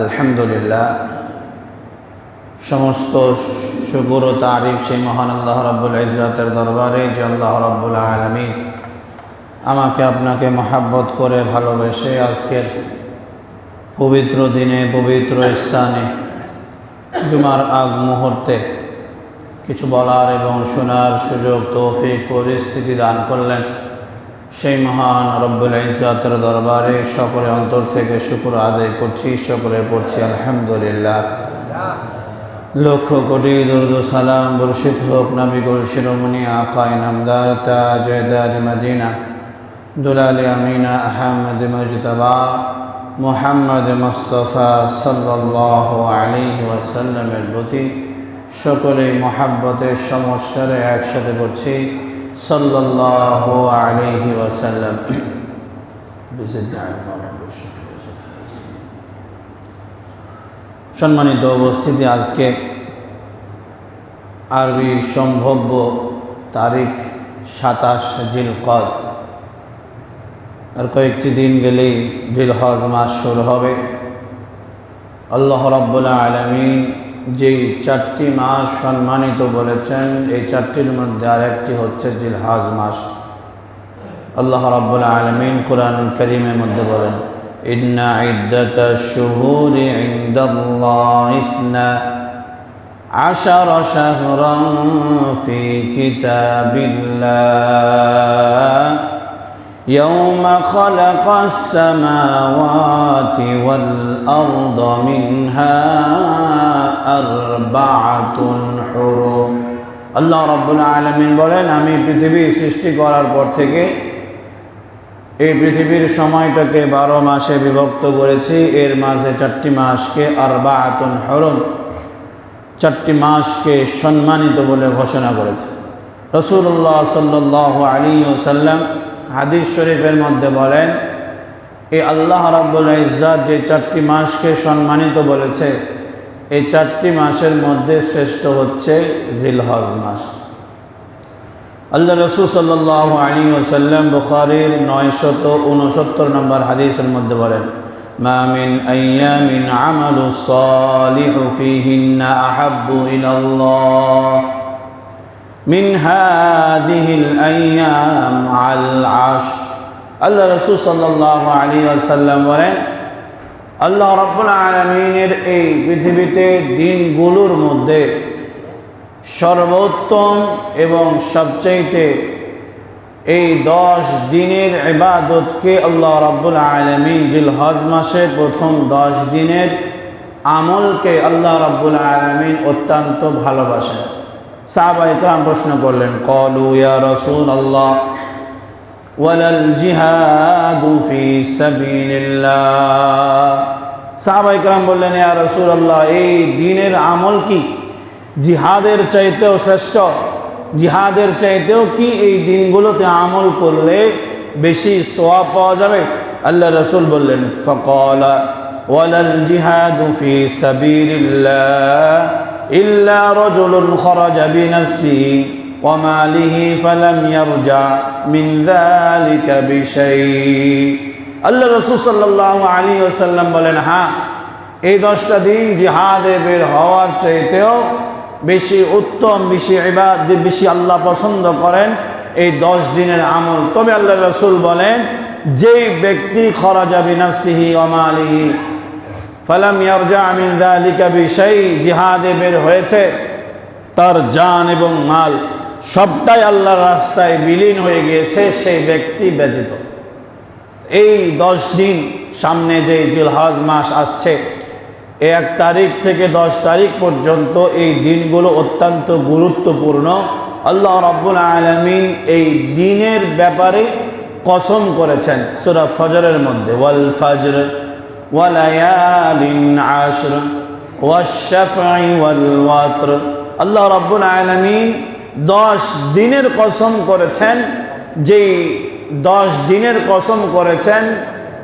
আলহামদুলিল্লাহ, সমস্ত শুকর ও তারিফ সেই মহান আল্লাহ রাব্বুল ইজ্জতের দরবারে যে আল্লাহ রাব্বুল আলামিন আমাকে আপনাকে মহাব্বত করে ভালোবেসে আজকের পবিত্র দিনে পবিত্র স্থানে জুমার আগ মুহূর্তে কিছু বলার এবং শোনার সুযোগ তৌফিক পরিস্থিতি দান করলেন। সেই মহান রব্বুল ইজ্জতের দরবারে সকলে অন্তর থেকে শুকর আদায় করছি, সকলে পড়ছি আলহামদুলিল্লাহ। লক্ষ কোটি দুরূদ সালাম বর্ষিত হোক নবী গুল শিরোমণি আকা ইনামদার তাজদার মদিনা দুলালে আমিনা আহমদ মুজতবা মুহাম্মদ মুস্তাফা সাল্লাল্লাহু আলাইহি ওয়াসাল্লামের প্রতি সকলে মহাব্বতের সমস্যারে একসাথে পড়ছি সাল্লাল্লাহু আলাইহি ওয়াসাল্লাম। সম্মানিত উপস্থিতি, আজকে আরবি সম্ভাব্য তারিখ 27 জিলকদ, আর কয়েকটি দিন গেলেই জিলহজ মাস শুরু হবে। আল্লাহ রাব্বুল আলামিন যেই 4টি মাস সম্মানিত বলেছেন, এই 4টির মধ্যে আরেকটি হচ্ছে জিলহজ মাস। আল্লাহ রাব্বুল আলামিন কুরআন কারীমের মধ্যে বলেন, ইন্না ইদ্দাতাশ শুহুরি ইনদাল্লাহি 12 শাহরান ফি কিতাবিল্লাহ ইয়াওমা খালাকাস সামাওয়াতি ওয়াল আরদা মিনহা আরবাআতুন হুরুম। আল্লাহ রাব্বুল আলামিন বলেন, আমি পৃথিবী সৃষ্টি করার পর থেকে এই পৃথিবীর সময়টাকে 12 মাসে বিভক্ত করেছি। এর মাঝে 4টি মাসকে আরবাআতুন হুরুম, 4টি মাসকে সম্মানিত বলে ঘোষণা করেছে। রাসূলুল্লাহ সাল্লাল্লাহু আলাইহি ওয়াসাল্লাম হাদিস শরীফের মধ্যে বলেন, এই আল্লাহ রাব্বুল ইজ্জত যে 4টি মাসকে সম্মানিত বলেছে, এই 4টি মাসের মধ্যে শ্রেষ্ঠ হচ্ছে জিলহজ মাস। আল্লাহ রাসূল সাল্লাল্লাহু আলাইহি ওয়াসাল্লাম বুখারীর 969 নম্বর হাদিসের মধ্যে বলেন, মা মিন আইয়ামিন আমালুস সালিহু ফীহিন্না আহাব্বু ইলাল্লাহ মিন হাযিহিল আইয়াম আল আশর। আল্লাহ রাসূল সাল্লাল্লাহু আলাইহি ওয়াসাল্লাম বলেন, আল্লাহ রাব্বুল আলামিনের এই পৃথিবীতে দিনগুলোর মধ্যে সর্বোত্তম এবং সবচাইতে এই 10 দিনের ইবাদতকে আল্লাহ রাব্বুল আলামিন জিলহজ মাসের প্রথম 10 দিনের আমলকে আল্লাহ রাব্বুল আলামিন অত্যন্ত ভালোবাসেন। সাহাবায়ে কেরাম প্রশ্ন করলেন, ক্বালু ইয়া রাসূলুল্লাহ ওয়ালাল জিহাদু ফি সাবিলিল্লাহ। সাহাবায়ে কেরাম বললেন, ইয়া রাসূলুল্লাহ, এই দিনের আমল কি জিহাদের চাইতেও শ্রেষ্ঠ? জিহাদের চাইতেও কি এই দিনগুলোতে আমল করলে বেশি সওয়াব পাওয়া যাবে? আল্লাহ রাসূল বললেন, ফাকালা ওয়ালাল জিহাদু ফি সাবিলিল্লাহ ইল্লা রাজুলুন খারাজা বিনাফসিহি ওয়া মালিহি ফালাম ইয়ারজা মিন যালিকা বিশাই। আল্লাহ রাসূল সাল্লাল্লাহু আলাইহি ওয়াসাল্লাম বলেন, হ্যাঁ, এই 10টা দিন জিহাদে বের হওয়ার চাইতেও বেশি উত্তম, বেশি ইবাদত, বেশি আল্লাহ পছন্দ করেন এই 10 দিনের আমল। তবে আল্লাহ রাসূল বলেন, যেই ব্যক্তি খারাজা বিনাফসিহি ওয়া মালিহি ফালাম ইয়ারজা মিন যালিকা বিশাই, জিহাদে বের হয়েছে, তার জান এবং মাল সবটাই আল্লাহর রাস্তায় বিলীন হয়ে গিয়েছে, সেই ব্যক্তি ব্যতীত। এই 10 দিন সামনে যে জিলহজ মাস আসছে, 1 তারিখ থেকে 10 তারিখ পর্যন্ত এই দিনগুলো অত্যন্ত গুরুত্বপূর্ণ। আল্লাহ রাব্বুল আলামিন এই দিনের ব্যাপারে কসম করেছেন সূরা ফজরের মধ্যে, ওয়াল ফজর ওয়া লায়ালিন আশর ওয়াশ শাফঈ ওয়াল ওয়াতর। আল্লাহ রাব্বুল আলামিন 10 দিনের কসম করেছেন। যেই 10 দিনের কসম করেছেন,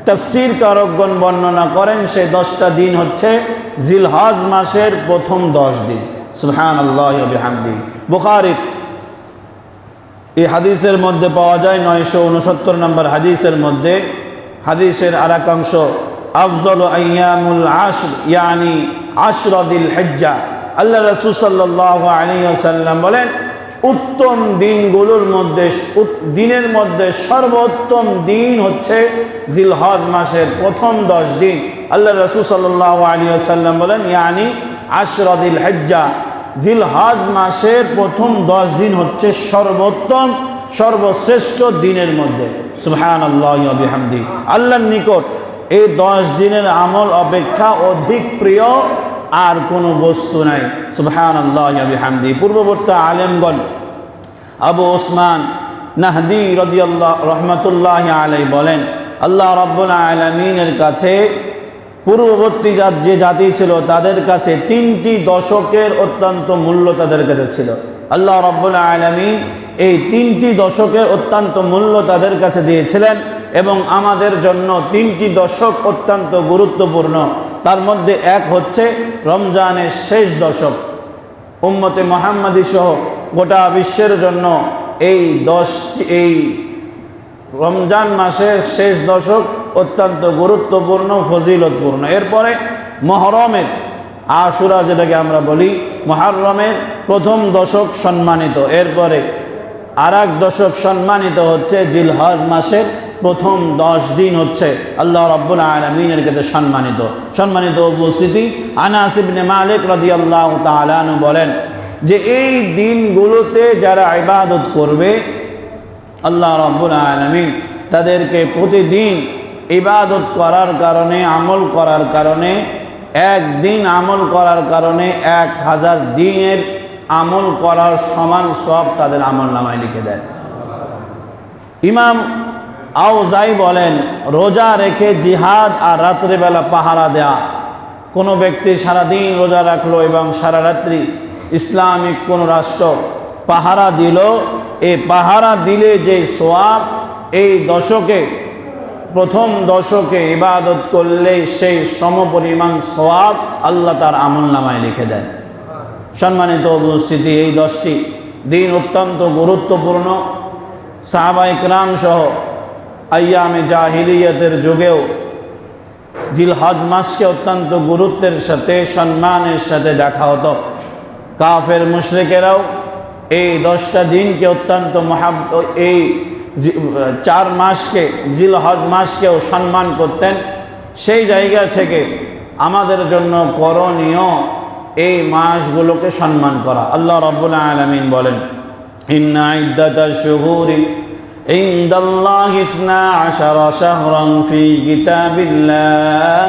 তাফসীর কারকগণ বর্ণনা করেন সেই 10টা দিন হচ্ছে জিলহজ মাসের প্রথম 10 দিন। সুবহানাল্লাহি ওয়া বিহামদিহি। বুখারীর এই হাদিসের মধ্যে পাওয়া যায় 969 নম্বর হাদিসের মধ্যে। হাদিসের আরেক অংশ আফযলু আইয়ামুল আশর ইয়ানি আশরা যিল হিজ্জা। আল্লাহ রাসূল সাল্লাল্লাহু আলাইহি ওয়াসাল্লাম বলেন, উত্তম দিনগুলোর মধ্যে দিনের মধ্যে সর্বোত্তম দিন হচ্ছে জিলহজ মাসের প্রথম 10 দিন। আল্লাহ রাসূল সাল্লাল্লাহু আলাইহি ওয়াসাল্লাম বলেন, ইয়ানি আশরা যিল হিজ্জা, জিলহজ মাসের প্রথম 10 দিন হচ্ছে সর্বোত্তম সর্বশ্রেষ্ঠ দিনের মধ্যে। সুবহানাল্লাহি ওয়া বিহামদি। আল্লাহর নিকট এই 10 দিনের আমল অপেক্ষা অধিক প্রিয় আর কোনো বস্তু নাই। সুবহানাল্লাহি ওয়া বিহামদি। পূর্ববর্তী আলেমগণ আবু ওসমান নাহদি রাদিয়াল্লাহু রাহমাতুল্লাহি আলাইহি বলেন, আল্লাহ রাব্বুল আলামিনের কাছে পূর্ববর্তী যে জাতি ছিল তাদের কাছে 3টি দশকের অত্যন্ত মূল্য তাদের কাছে ছিল। আল্লাহ রাব্বুল আলামিন এই 3টি দশকের অত্যন্ত মূল্য তাদের কাছে দিয়েছিলেন এবং আমাদের জন্য 3টি দশক অত্যন্ত গুরুত্বপূর্ণ। তার মধ্যে এক হচ্ছে রমজানের শেষ দশক। উম্মতে মুহাম্মাদী সহ গোটা বিশ্বের জন্য এই রমজান মাসের শেষ দশক অত্যন্ত গুরুত্বপূর্ণ, ফজিলতপূর্ণ। এরপরে মুহররমের আশুরা, যেটাকে আমরা বলি, মুহররমের প্রথম দশক সম্মানিত। এরপরে আর এক দশক সম্মানিত হচ্ছে জিলহজ মাসের প্রথম 10 দিন হচ্ছে আল্লাহ রাব্বুল আলামিনের কাছে সম্মানিত উপস্থিতি। আনাস ইবনে মালিক রাদিয়াল্লাহু তাআলা আনহু বলেন যে এই দিনগুলোতে যারা ইবাদত করবে আল্লাহ রাব্বুল আলামিন তাদেরকে প্রতিদিন ইবাদত করার কারণে, আমল করার কারণে, একদিন আমল করার কারণে 1000 দিনের আমল করার সমান সওয়াব তাদের আমল নামায় লিখে দেন। ইমাম আওজাই বলেন, রোজা রেখে জিহাদ আর রাত্রেবেলা পাহারা দেয়া। কোনো ব্যক্তি সারাদিন রোজা রাখলো এবং সারা রাত্রি ইসলামিক কোনো রাষ্ট্র পাহারা দিল, এই পাহারা দিলে যে সওয়াব, এই দশকে প্রথম দশকে ইবাদত করলে সেই সমপরিমাণ সওয়াব আল্লাহ তার আমল নামায় লিখে দেন। সম্মানিত উপস্থিতি, এই 10টি দিন অত্যন্ত গুরুত্বপূর্ণ। সাহাবায়ে কেরাম সহ আইয়ামে জাহিলিয়াতের যুগেও জিলহজ মাসকে অত্যন্ত গুরুত্বের সাথে, সম্মানের সাথে দেখা হতো। কাফের মুশরিকেরাও এই 10টা দিনকে অত্যন্ত এই 4 মাসকে, জিলহজ মাসকেও সম্মান করতেন। সেই জায়গা থেকে আমাদের জন্য করণীয় এই মাসগুলোকে সম্মান করা। আল্লাহ রাব্বুল আলামিন বলেন, ইন্না ইদ্দাতাশ শুহুরি ইনদাল্লাহি 12 শাহরান ফি কিতাবিল্লাহ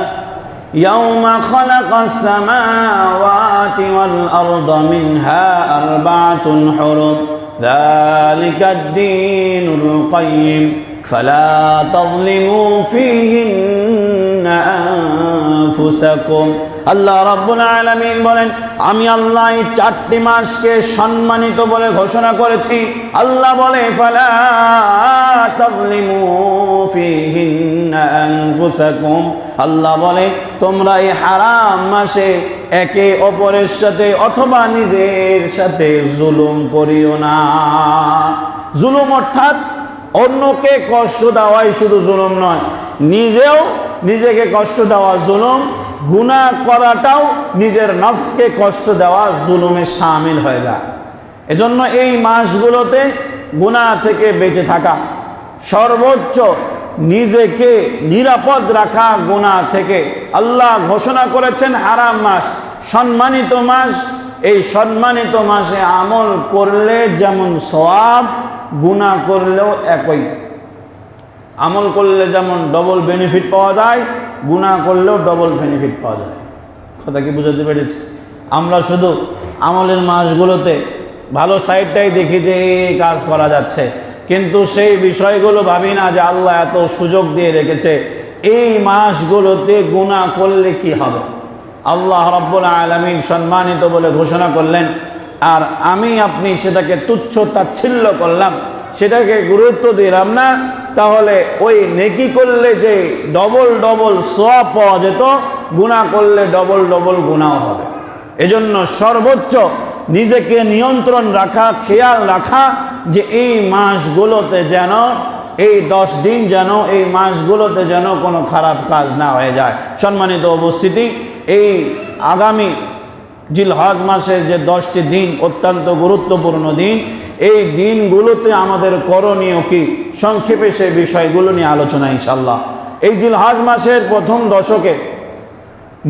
ইয়াওমা খালাকাস সামাওয়াতি ওয়াল আরদা মিনহা আরবা'তুন হুরুম যালিকাদ দীনুল কাইয়্যিম ফালা তাযলিমু ফীহিন্না আনফুসাকুম। আল্লাহ রাব্বুল আলামিন বলেন, আমি আল্লাহ এই 4টি মাসকে সম্মানিত বলে ঘোষণা করেছি। আল্লাহ বলে, ফালা তাযলিমু ফীহিন্না আনফুসাকুম। আল্লাহ বলে, তোমরা এই হারাম মাসে একে অপরের সাথে অথবা নিজের সাথে জুলুম করিও না। জুলুম অর্থাৎ অন্যকে কষ্ট দেওয়াই শুধু জুলুম নয়, নিজেকে কষ্ট দেওয়া জুলুম, গুনাহ করাটাও নিজের নফসকে কষ্ট দেওয়া জুলুমে শামিল হয়ে যায়। এজন্য এই মাসগুলোতে গুনাহ থেকে বেঁচে থাকা, সর্বোচ্চ নিজেকে নিরাপদ রাখা গুনাহ থেকে। আল্লাহ ঘোষণা করেছেন হারাম মাস, সম্মানিত মাস। এই সম্মানিত মাসে আমল করলে যেমন সওয়াব, গুনাহ করলেও একই। আমল করলে যেমন ডবল বেনিফিট পাওয়া যায়, গুনাহ করলেও ডবল বেনিফিট পাওয়া যায়। কথা কি বুঝাতে পেরেছি? আমরা শুধু আমলের মাসগুলোতে ভালো সাইডটাই দেখি যে এই কাজ করা যাচ্ছে, কিন্তু সেই বিষয়গুলো ভাবি না যে আল্লাহ এত সুযোগ দিয়ে রেখেছে, এই মাসগুলোতে গুনাহ করলে কি হবে। আল্লাহ রাব্বুল আলামিন সম্মানিত বলে ঘোষণা করলেন, আর আমি আপনি সেটাকে তুচ্ছ তাচ্ছিল্য করলাম, সেটাকে গুরুত্ব দিলাম না, তাহলে ওই নেকি করলে যে ডবল সওয়াব পাওয়া যেত, গুনাহ করলে ডবল গুনাহ হবে। এজন্য সর্বোচ্চ নিজেকে নিয়ন্ত্রণ রাখা, খেয়াল রাখা যে এই মাসগুলোতে যেন এই 10 দিন যেন, এই মাসগুলোতে যেন কোনো খারাপ কাজ না হয়ে যায়। সম্মানিত উপস্থিতি, এই আগামী জিলহজ মাসের যে 10টি দিন অত্যন্ত গুরুত্বপূর্ণ দিন, এই দিনগুলোতে আমাদের করণীয় কি, সংক্ষেপে সেই বিষয়গুলো নিয়ে আলোচনা ইনশাল্লাহ। এই জিলহজ মাসের প্রথম দশকে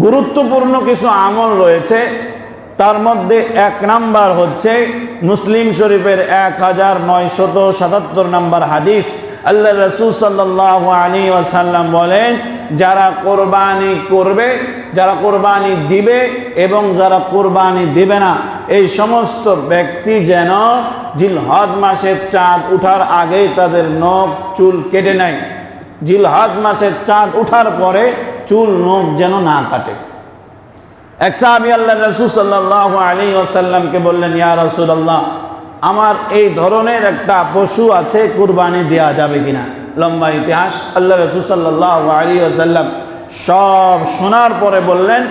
গুরুত্বপূর্ণ কিছু আমল রয়েছে। তার মধ্যে 1 নাম্বার হচ্ছে মুসলিম শরীফের 1977 নম্বর হাদিস। আল্লাহ রাসূল সাল্লাল্লাহু আলাইহি ওয়াসাল্লাম বলেন, যারা কোরবানি করবে, যারা কোরবানি দিবে এবং যারা কোরবানি দিবে না, এই সমস্ত ব্যক্তি যেন জিলহজ মাসের চাঁদ উঠার আগেই তাদের নখ চুল কেটে নেয়। জিলহজ মাসের চাঁদ উঠার পরে চুল নখ যেন না কাটে। এক সাহাবী আল্লাহ রাসূল সাল্লাল্লাহু আলাইহি ওয়াসাল্লামকে বললেন, ইয়া রাসূলুল্লাহ, আমার এই ধরনের একটা পশু আছে, কুরবানি দেওয়া যাবে কিনা? লম্বা ইতিহাস। আল্লাহ রাসূল সাল্লাল্লাহু আলাইহি ওয়াসাল্লাম সব শোনার পরে বললেন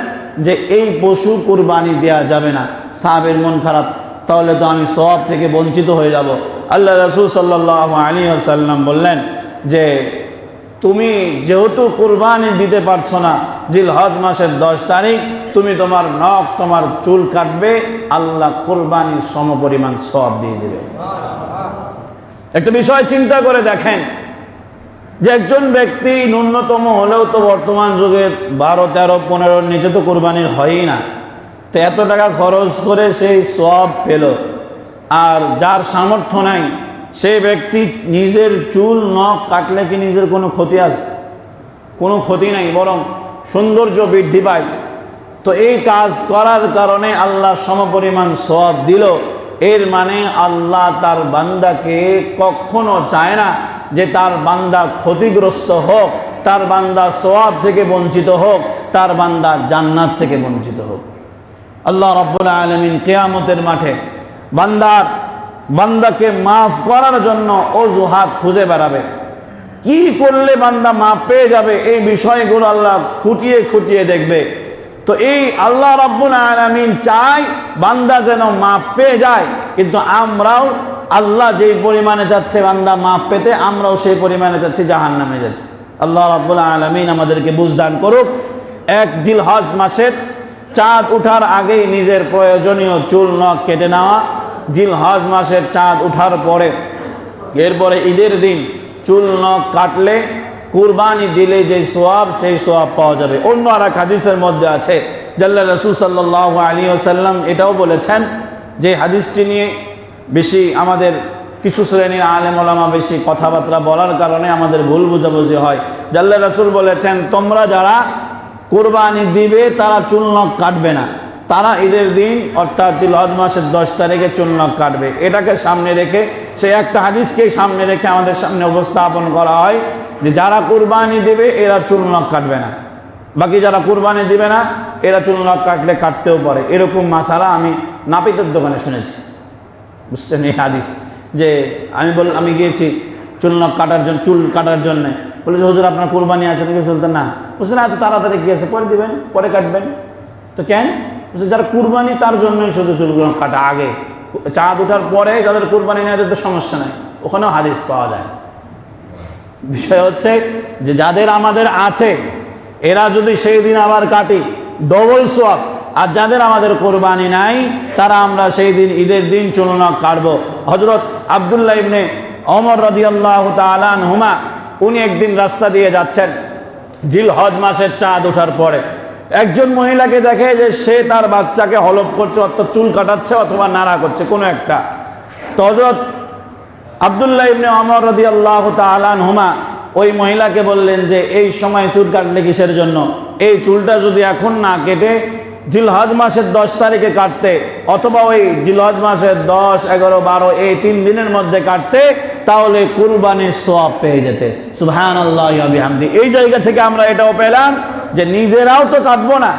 যে এই পশু কুরবানি দেওয়া যাবে না। সাহাবীর মন খারাপ, তাহলে তো আমি সওয়াব থেকে বঞ্চিত হয়ে যাব। আল্লাহ রাসূল সাল্লাল্লাহু আলাইহি ওয়াসাল্লাম বললেন যে তুমি যেহেতু কুরবানি দিতে পারছো না, জিলহজ মাসের 10 তারিখ তুমি তোমার নখ, তোমার চুল কাটবে, আল্লাহ কুরবানির সমপরিমাণ সওয়াব দিয়ে দেবে। একটা বিষয় চিন্তা করে দেখেন যে একজন ব্যক্তি ন্যূনতম হলেও তো বর্তমান যুগে 12, 13, 15 নিচে তো কুরবানির হয়ই না। তো এত টাকা খরচ করে সেই সওয়াব পেল। আর যার সামর্থ্য নাই সেই ব্যক্তি নিজের চুল নখ কাটলে কি নিজের কোনো ক্ষতি আছে? কোনো ক্ষতি নাই, বরং সৌন্দর্য বৃদ্ধি পায়। তো এই কাজ করার কারণে আল্লাহ সমপরিমাণ সওয়াব দিল। এর মানে আল্লাহ তার বান্দাকে কখনো চায় না যে তার বান্দা ক্ষতিগ্রস্ত হোক, তার বান্দা সওয়াব থেকে বঞ্চিত হোক, তার বান্দা জান্নাত থেকে বঞ্চিত হোক। আল্লাহ রাব্বুল আলামিন কিয়ামতের মাঠে বান্দাকে মাফ করার জন্য অজুহাত খুঁজে বেড়াবে। কি করলে বান্দা মাফ পেয়ে যাবে, এই বিষয়গুলো আল্লাহ খুঁটিয়ে খুঁটিয়ে দেখবে। তো এই আল্লাহ রাব্বুল আলামিন চায় বান্দা যেন মাফ পেয়ে যায়, কিন্তু আমরাও আল্লাহ যেই পরিমাণে যাচ্ছে বান্দা মাফ পেতে, আমরাও সেই পরিমাণে যাচ্ছি জাহান্নামে যেতে। আল্লাহ রাব্বুল আলামিন আমাদেরকে বুঝদান করুক। 1 জিলহজ মাসের চাঁদ উঠার আগেই নিজের প্রয়োজনীয় চুল নখ কেটে নেওয়া, জিলহজ মাসের চাঁদ উঠার পরে এরপরে ঈদের দিন চুল নখ কাটলে, কুরবানি দিলে যে সওয়াব, সেই সওয়াব পাওয়া যাবে। অন্য আর এক হাদিসের মধ্যে আছে যে আল্লাহ রাসূল সাল্লাল্লাহু আলাইহি ওয়াসাল্লাম এটাও বলেছেন, যে হাদিসটি নিয়ে বেশি আমাদের কিছু শ্রেণীর আলেম ওলামা বেশি কথাবার্তা বলার কারণে আমাদের ভুল বোঝাবুঝি হয়। যে আল্লাহ রাসূল বলেছেন, তোমরা যারা কুরবানি দিবে তারা চুল নখ কাটবে না, তারা ঈদের দিন অর্থাৎ জিলহজ মাসের 10 তারিখে চুল নখ কাটবে। এটাকে সামনে রেখে, সেই একটা হাদিসকেই সামনে রেখে আমাদের সামনে উপস্থাপন করা হয় যে যারা কুরবানি দিবে এরা চুল নখ কাটবে না, বাকি যারা কুরবানি দিবে না এরা চুল নখ কাটলে কাটতেও পারে। এরকম মাসালা আমি নাপিতের দোকানে শুনেছি, বুঝছেন এই হাদিস। যে আমি গিয়েছি চুল কাটার জন্য, বলে যে হুজুর আপনার কুরবানি আছে নাকি? বলতেন না। বুঝছেন এত তাড়াতাড়ি গিয়েছে, পরে দিবেন, পরে কাটবেন। তো কেন? বুঝছে যারা কুরবানি তার জন্যই শুধু চুলগুলো কাটা, আগে চাঁদ ওঠার পরে যাদের কুরবানি নেয় তাদের তো সমস্যা নাই, ওখানেও হাদিস পাওয়া যায়। বিষয় হচ্ছে যে যাদের আমাদের আছে এরা যদি সেই দিন আবার কাটি, ডবল সওয়াব। আর যাদের আমাদের কোরবানি নাই তারা আমরা সেই দিন ঈদের দিন চুল নখ কাটবো। হযরত আব্দুল্লাহ ইবনে ওমর রাদিয়াল্লাহু তাআলা আনহুমা, উনি একদিন রাস্তা দিয়ে যাচ্ছেন, জিলহজ মাসের চাঁদ ওঠার পরে একজন মহিলাকে দেখে যে সে তার বাচ্চাকে হলফ করছে, অর্থাৎ চুল কাটাচ্ছে অথবা নাড়া করছে কোনো একটা। তো হযরত আব্দুল্লাহ ইবনে ওমর রাদিয়াল্লাহু তাআলা আনহুমা ওই মহিলাকে বললেন যে এই সময় চুল কাটলে কিসের জন্য? এই চুলটা যদি এখন না কেটে জিলহজ মাসের 10 তারিখে কাটতে, অথবা ওই জিলহজ মাসের 10, 11, 12 এই 3 দিনের মধ্যে কাটতে, তাহলে কুরবানির সওয়াব পেয়ে যেতে। সুবহানাল্লাহি ওয়া বিহামদি। এই জায়গা থেকে আমরা এটাও পেলাম যে নিজেরাও তো কাটবো না,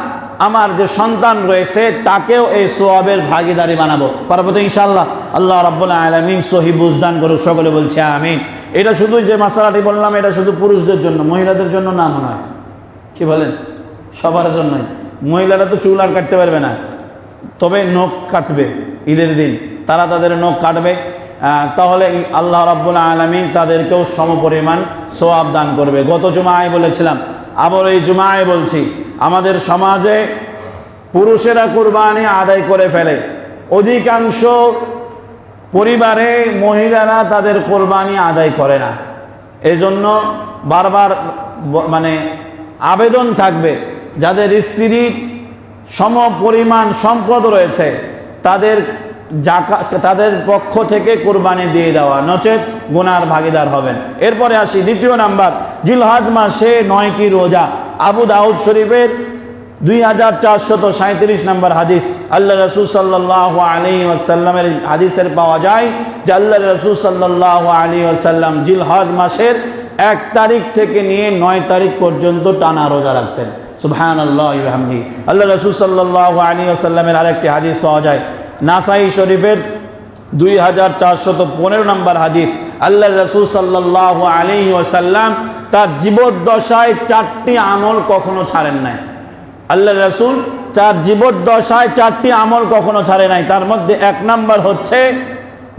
আমার যে সন্তান রয়েছে তাকেও এই সওয়াবের ভাগীদারি বানাবো। পারবো তো ইনশাআল্লাহ। আল্লাহ রাব্বুল আলামিন সহি বুঝদান করুক, সকলে বলছে আমিন। এটা শুধু যে মাসালাটি বললাম এটা শুধু পুরুষদের জন্য, মহিলাদের জন্য না মনে হয়, কি বলেন? সবার জন্যই। মহিলারা তো চুল আর কাটতে পারবে না, তবে নখ কাটবে ঈদের দিন, তারা তাদের নখ কাটবে। তাহলে আল্লাহ রাব্বুল আলামিন তাদেরকেও সমপরিমাণ সওয়াব দান করবে। গত জুমায় বলেছিলাম, আবার এই জুমায় বলছি, আমাদের সমাজে পুরুষেরা কুরবানি আদায় করে ফেলে। অধিকাংশ পরিবারে মহিলারা তাদের কোরবানি আদায় করে না। এজন্য বারবার মানে আবেদন থাকবে, যাদের স্ত্রীর সম পরিমাণ সম্পদ রয়েছে তাদের পক্ষ থেকে কোরবানি দিয়ে দেওয়া, নচেত গুনার ভাগীদার হবেন। এরপরে আসি দ্বিতীয় নাম্বার, জিলহজ মাসে 9টি রোজা। আবু দাউদ শরীফের 2437 নম্বর হাদিস, আল্লাহ রাসূল সাল্লাল্লাহু আলাইহি ওয়াসাল্লামের হাদিসের পাওয়া যায় যে আল্লাহ রাসূল সাল্লাল্লাহু আলাইহি ওয়াসাল্লাম জিলহজ মাসের 1 তারিখ থেকে নিয়ে 9 তারিখ পর্যন্ত টানা রোজা রাখতেন। সুবহানাল্লাহি ওয়া বিহামদিহি। আল্লাহ রাসূল সাল্লাল্লাহু আলাইহি ওয়াসাল্লামের আরেকটি হাদিস পাওয়া যায় নাসাই শরীফের 2415 নম্বর হাদিস, আল্লাহ রাসূল সাল্লাল্লাহু আলাইহি ওয়াসাল্লাম তার জীবদ্দশায় 4টি আমল কখনো ছাড়েন নাই। আল্লাহ রাসূল তার জীবদ্দশায় 4টি আমল কখনো ছাড়ে নাই। তার মধ্যে 1 নম্বর হচ্ছে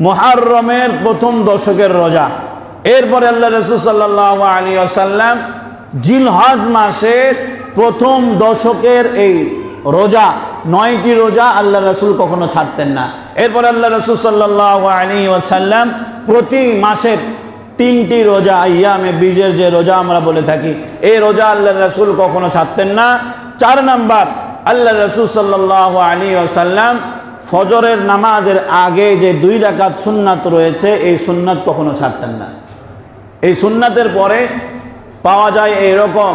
মুহররমের প্রথম দশকের রোজা। এরপরে আল্লাহ রাসূল সাল্লাল্লাহু আলাইহি ওয়াসাল্লাম জিলহজ মাসের প্রথম দশকের এই রোজা, 9টি রোজা আল্লাহ রাসূল কখনো ছাড়তেন না। এরপরে আল্লাহ রাসূল সাল্লাল্লাহু আলাইহি ওয়াসাল্লাম প্রতি মাসের 3টি রোজা, আইয়ামে বীজের যে রোজা আমরা বলে থাকি, এই রোজা আল্লাহ রাসূল কখনো ছাড়তেন না। 4 নাম্বার, আল্লাহ রাসূল সাল্লাল্লাহু আলাইহি ওয়াসাল্লাম ফজরের নামাজের আগে যে 2 রাকাত সুন্নাত রয়েছে, এই সুন্নাত কখনো ছাড়তেন না। এই সুন্নাতের পরে পাওয়া যায় এইরকম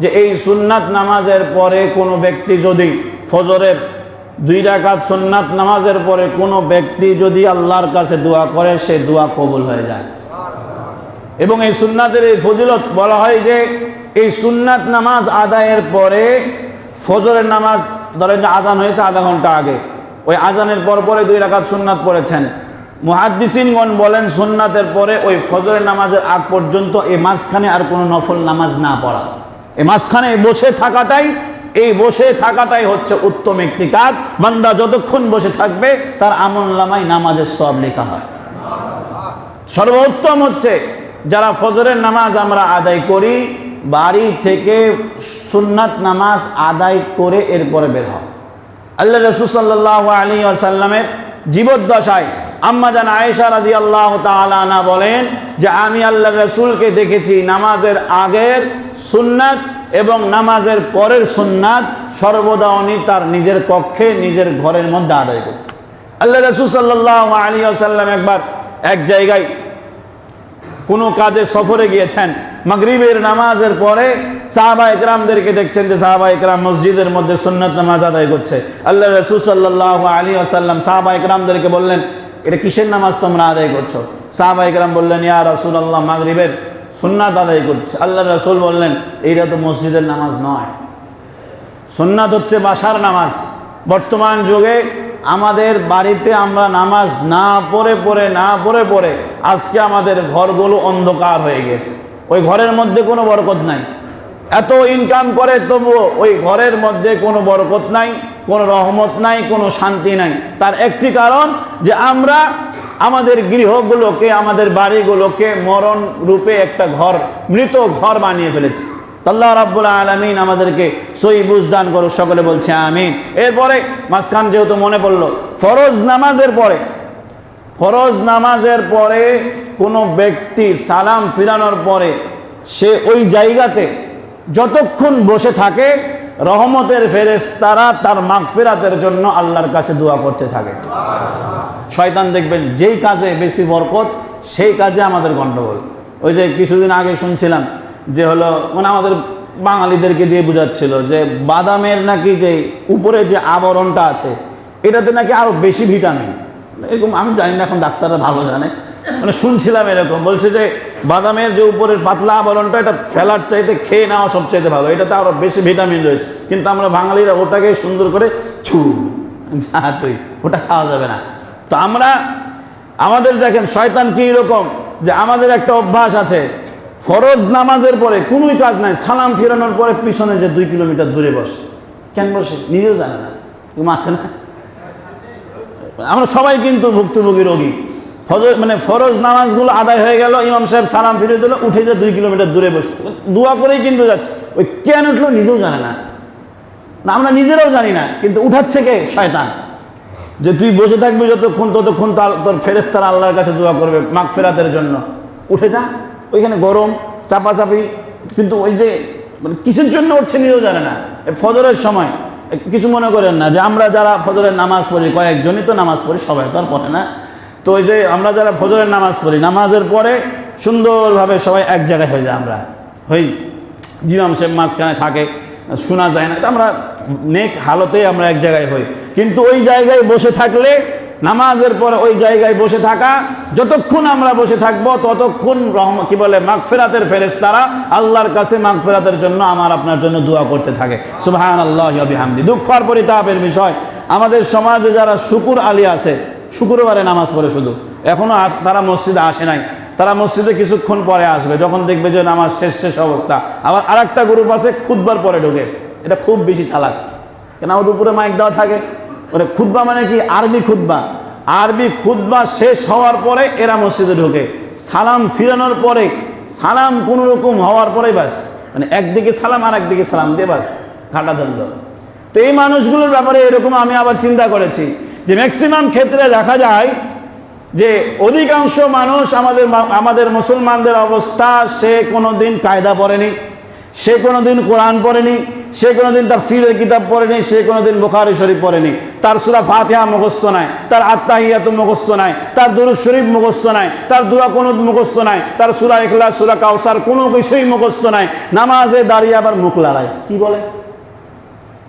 যে এই সুন্নাত নামাজের পরে কোনো ব্যক্তি যদি ফজরের 2 রাকাত সুন্নাত নামাজের পরে কোনো ব্যক্তি যদি আল্লাহর কাছে দোয়া করে, সে দোয়া কবুল হয়ে যায়। এবং এই সুন্নাতের এই ফজিলত বলা হয় যে এই সুন্নাত নামাজ আদায়ের পরে ফজরের নামাজ, ধরেন যে আজান হয়েছে আধা ঘন্টা আগে, ওই আজানের পরে 2 রাকাত সুন্নাত পড়েছেন, মুহাদ্দিসিনগণ বলেন সুন্নাতের পরে ওই ফজরের নামাজের আগ পর্যন্ত এই মাঝখানে আর কোনো নফল নামাজ না পড়া, এই মাঝখানে এই বসে থাকাটাই হচ্ছে উত্তম একটি কাজ। বান্দা যতক্ষণ বসে থাকবে তার আমলনামায় নামাজের সওয়াব লেখা হয়। সর্বোত্তম হচ্ছে যারা ফজরের নামাজ আমরা আদায় করি, বাড়ি থেকে সুন্নাত নামাজ আদায় করে এরপরে বের হয়। আল্লাহ রাসূল সাল্লাল্লাহু আলাইহি ওয়াসাল্লামের জীবদ্দশায় আম্মা জান আয়েশা রাদিয়াল্লাহু তাআলা আনহা বলেন যে আমি আল্লাহ রাসূলকে দেখেছি নামাজের আগের সুন্নাত এবং নামাজের পরের সুন্নাত সর্বদা উনি তার নিজের কক্ষে, নিজের ঘরের মধ্যে আদায় করতেন। আল্লাহ রাসূল সাল্লাল্লাহু আলাইহি ওয়াসাল্লাম একবার এক জায়গায় কোনো কাজে সফরে গিয়েছেন, মাগরিবের নামাজের পরে সাহাবা ইকরামদেরকে দেখছেন যে সাহাবা ইকরাম মসজিদের মধ্যে সুন্নাত নামাজ আদায় করছে। আল্লাহ রাসূল সাল্লাল্লাহু আলাইহি ওয়াসাল্লাম সাহাবা ইকরামদেরকে বললেন, এটা কিসের নামাজ তোমরা আদায় করছো? সাহাবা ইকরাম বললেন, ইয়া রাসূলুল্লাহ, মাগরিবের সুন্নাত আদায় করছে। আল্লাহ রাসূল বললেন, এইটা তো মসজিদের নামাজ নয়, সুন্নাত হচ্ছে বাসার নামাজ। বর্তমান যুগে আমাদের বাড়িতে আমরা নামাজ না পড়ে আজকে আমাদের ঘরগুলো অন্ধকার হয়ে গেছে। ওই ঘরের মধ্যে কোনো বরকত নাই, এত ইনকাম করে তবুও ওই ঘরের মধ্যে কোনো বরকত নাই, কোনো রহমত নাই, কোনো শান্তি নাই। তার একটি কারণ যে আমরা আমাদের গৃহগুলোকে, আমাদের বাড়িগুলোকে মরণ রূপে একটা ঘর, মৃত ঘর বানিয়ে ফেলেছি। আল্লাহ রাব্বুল আলামিন আমাদেরকে সহি বুঝ দান করুক, সকলে বলছে আমিন। এরপরে মাঝখান যেহেতু মনে পড়লো, ফরজ নামাজের পরে কোনো ব্যক্তি সালাম ফিরানোর পরে সে ওই জায়গাতে যতক্ষণ বসে থাকে, রহমতের ফেরেশতারা তার মাগফিরাতের জন্য আল্লাহর কাছে দোয়া করতে থাকে। শয়তান দেখবেন যেই কাজে বেশি বরকত সেই কাজে আমাদের গণ্ডগোল। ওই যে কিছুদিন আগে শুনছিলাম যে হলো মানে আমাদের বাঙালিদেরকে দিয়ে বোঝাচ্ছিল যে বাদামের নাকি যে উপরে যে আবরণটা আছে এটাতে নাকি আরো বেশি ভিটামিন, এরকম আমি জানি না, এখন ডাক্তাররা ভালো জানে, মানে শুনছিলাম এরকম। বলছে যে বাদামের যে উপরের পাতলা আবরণটা, এটা ফেলার চাইতে খেয়ে নেওয়া সবচাইতে ভালো, এটাতে আরো বেশি ভিটামিন রয়েছে। কিন্তু আমরা বাঙালিরা ওটাকে সুন্দর করে তুই ওটা খাওয়া যাবে না। তো আমাদের দেখেন শয়তান কি রকম, যে আমাদের একটা অভ্যাস আছে, ফরজ নামাজের পরে কোনোই কাজ নাই, সালাম ফিরানোর পরে পিছনে যে 2 কিলোমিটার দূরে বসে। কেন বসে নিজেও জানে না, আছে না? আমরা সবাই কিন্তু ভুক্তভোগী রোগী। ফজর মানে ফরজ নামাজগুলো আদায় হয়ে গেল, ইমাম সাহেব সালাম ফিরিয়ে দিল, উঠে যে 2 কিলোমিটার দূরে বসে দোয়া করেই কিন্তু যাচ্ছে। ওই কেন উঠলো নিজেও জানে না, আমরা নিজেরাও জানি না, কিন্তু উঠাচ্ছে কে? শয়তান। যে তুই বসে থাকবি যতক্ষণ, ততক্ষণ তোর ফেরেশতারা আল্লাহর কাছে দোয়া করবে মাগফিরাতের জন্য। উঠে যা, ওইখানে গরম চাপাচাপি, কিন্তু ওই যে মানে কিসের জন্য উঠছে নিজেও জানে না। ফজরের সময় কিছু মনে করেন না যে আমরা যারা ফজরের নামাজ পড়ি, কয়েকজনই তো নামাজ পড়ি, সবাই তো আর পড়ে না। তো ওই যে আমরা যারা ফজরের নামাজ পড়ি, নামাজের পরে সুন্দরভাবে সবাই এক জায়গায় হয়ে যায়, আমরা হই, ইমাম সাহেব মাঝখানে থাকে, শোনা যায় না, এটা আমরা নেক হালতেই আমরা এক জায়গায় হই। কিন্তু ওই জায়গায় বসে থাকলে, নামাজের পরে ওই জায়গায় বসে থাকা, যতক্ষণ আমরা বসে থাকবো ততক্ষণ কি বলে মাগফিরাতের ফেরেশতারা আল্লাহর কাছে মাগফিরাতের জন্য আমার আপনার জন্য দোয়া করতে থাকে। সুবহানাল্লাহি ওয়া বিহামদি। দুঃখ আর পরিতাপের বিষয়, আমাদের সমাজে যারা শুকুর আলী আছে, শুক্রবারে নামাজ পড়ে শুধু, এখনো তারা মসজিদে আসে নাই, তারা মসজিদে কিছুক্ষণ পরে আসবে, যখন দেখবে যে নামাজ শেষ অবস্থা। আবার আরেকটা গ্রুপ আছে খুতবার পরে ঢোকে, এটা খুব বেশি চালাক, কেন আমাদের উপরে মাইক দেওয়া থাকে। ওরে খুতবা মানে কি? আরবি খুতবা। আরবি খুতবা শেষ হওয়ার পরে এরা মসজিদে ঢোকে, সালাম ফিরানোর পরে, সালাম কোনো রকম হওয়ার পরে বাস, মানে একদিকে সালাম আর একদিকে সালাম দিয়ে বাস ঘাটা ধরল। তো এই মানুষগুলোর ব্যাপারে এরকম আমি আবার চিন্তা করেছি যে ম্যাক্সিমাম ক্ষেত্রে দেখা যায় যে অধিকাংশ মানুষ আমাদের মুসলমানদের অবস্থা, সে কোনোদিন কায়দা পড়েনি, সে কোনোদিন কোরআন পড়েনি, সে কোনোদিন তাফসীরের কিতাব পড়েনি, সে কোনোদিন বুখারী শরীফ পড়েনি, তার সূরা ফাতিহা মুখস্থ নাই, তার আত্তাহিয়াত মুখস্থ নাই, তার দুরূদ শরীফ মুখস্থ নাই, তার দোয়া কুনুত মুখস্থ নাই, তার সূরা ইখলাস, সূরা কাউসার কোনো কিছুই মুখস্থ নাই। নামাজে দাঁড়িয়ে আবার মুখ লড়ায়, কি বলে?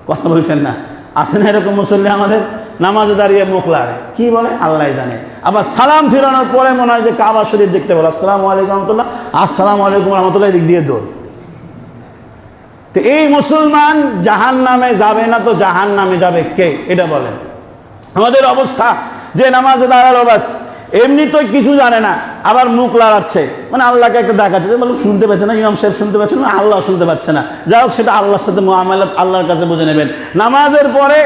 কথা বলছেন না? আছে না এরকম মুসল্লি আমাদের? নামাজে দাঁড়িয়ে মুখ লাড়ে, কি বলে আল্লাহ জানে। আবার সালাম ফিরানোর পরে মনে হয় যে কাবা শরীফ দেখতে বলে, আসসালামু আলাইকুম রহমতুল্লাহ, আসসালামু আলাইকুম রহমতুল্লাহ, দিক দিয়ে দৌড়। তো এই মুসলমান জাহান নামে যাবে না তো জাহান নামে যাবে কে? এটা বলেন। আমাদের অবস্থা যে নামাজে দাঁড়ালো বাস এমনি তো কিছু জানে না, আবার মুখ লড়াচ্ছে, মানে আল্লাহকে একটা দেখাচ্ছে যে বলুন শুনতে পাচ্ছে না, ইমাম সাহেব শুনতে পাচ্ছে না, আল্লাহ শুনতে পাচ্ছে না। যাই হোক, সেটা আল্লাহর সাথে মুআমালাত আল্লাহর কাছে বুঝে নেবেন। নামাজের পরে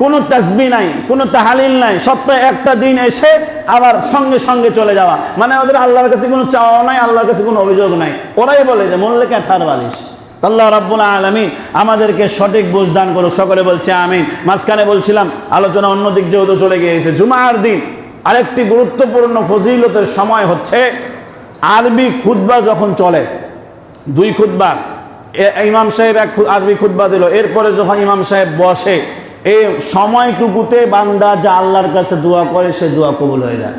কোনো তাসবিহ নাই, কোনো তাহালিল নাই, সপ্তাহে একটা দিন এসে আবার সঙ্গে সঙ্গে চলে যাওয়া, মানে ওদের আল্লাহর কাছে কোনো চাওয়া নাই, আল্লাহর কাছে কোনো অভিযোগ নাই। ওরাই বলে যে মরলে ক্যাথার বালিশ। আল্লাহ রাব্বুল আলামিন আমাদেরকে সঠিক বুঝ দান করুক, সকলে বলছে আমিন। মাঝখানে বলছিলাম আলোচনা অন্যদিক যেহেতু চলে গিয়েছে, জুমার দিন আরেকটি গুরুত্বপূর্ণ ফজিলতের সময় হচ্ছে আরবি খুতবা যখন চলে, 2 খুতবা, ইমাম সাহেব এক আরবি খুতবা দিল, এরপরে যখন ইমাম সাহেব বসে, এই সময়টুকুতে বান্দা যা আল্লাহর কাছে দোয়া করে সে দোয়া কবুল হয়ে যায়।